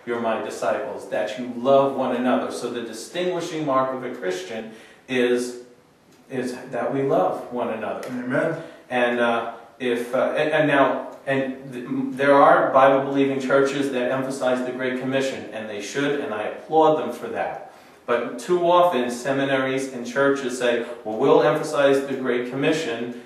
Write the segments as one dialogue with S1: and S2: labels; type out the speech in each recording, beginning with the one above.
S1: you're my disciples, that you love one another. So the distinguishing mark of a Christian is that we love one another.
S2: Amen.
S1: And there are Bible-believing churches that emphasize the Great Commission, and they should, and I applaud them for that. But too often, seminaries and churches say, well, we'll emphasize the Great Commission,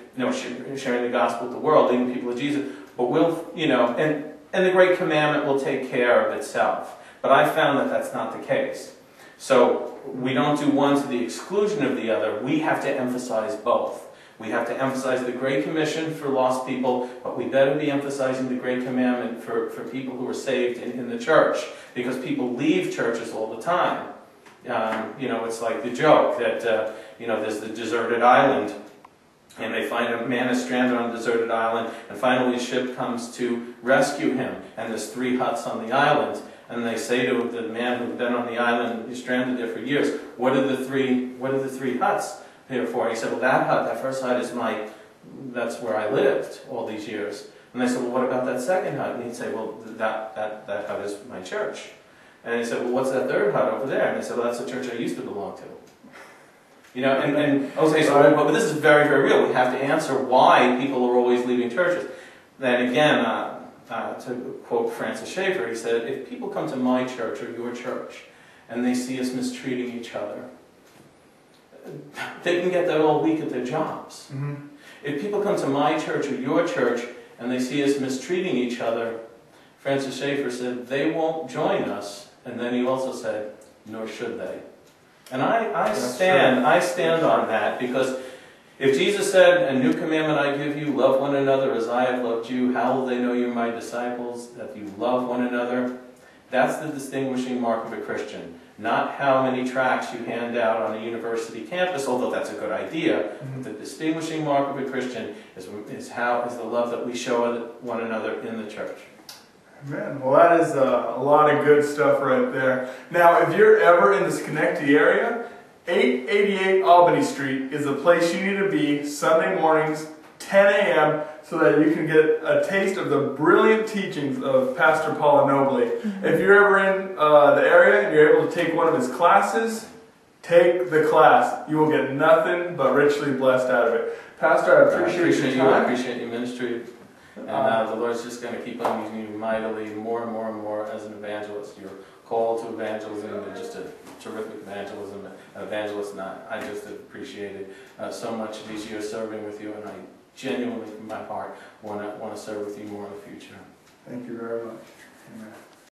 S1: sharing the gospel with the world, leading people to Jesus, but we'll, and the Great Commandment will take care of itself. But I found that that's not the case. So we don't do one to the exclusion of the other. We have to emphasize both. We have to emphasize the Great Commission for lost people, but we better be emphasizing the Great Commandment for people who are saved in the church, because people leave churches all the time. It's like the joke that, there's the deserted island, and they find a man is stranded on a deserted island, and finally a ship comes to rescue him, and there's 3 huts on the island, and they say to the man who's been on the island, he's stranded there for years, what are the three huts here for? And he said, well, that first hut is that's where I lived all these years. And they said, well, what about that second hut? And he'd say, well, that hut is my church. And he said, well, what's that third hut over there? And they said, well, that's the church I used to belong to. Okay, but this is very, very real. We have to answer why people are always leaving churches. Then again, to quote Francis Schaeffer, he said, if people come to my church or your church and they see us mistreating each other, they can get that all week at their jobs. Mm-hmm. If people come to my church or your church and they see us mistreating each other, Francis Schaeffer said, they won't join us. And then he also said, nor should they. And I stand on that, because if Jesus said, a new commandment I give you, love one another as I have loved you, how will they know you're my disciples? That you love one another. That's the distinguishing mark of a Christian. Not how many tracts you hand out on a university campus, although that's a good idea. Mm-hmm. The distinguishing mark of a Christian is the love that we show one another in the church.
S2: Amen. Well, that is a lot of good stuff right there. Now, if you're ever in the Schenectady area, 888 Albany Street is the place you need to be Sunday mornings, 10 a.m., so that you can get a taste of the brilliant teachings of Pastor Paul Anobile. Mm-hmm. If you're ever in the area and you're able to take one of his classes, take the class. You will get nothing but richly blessed out of it. Pastor, I appreciate your time.
S1: I appreciate your ministry. And the Lord's just going to keep on using you mightily more and more and more as an evangelist. Your call to evangelism and just a terrific evangelism, evangelist. And I just appreciated so much these years serving with you, and I genuinely, from my heart, want to serve with you more in the future.
S2: Thank you very much. Amen.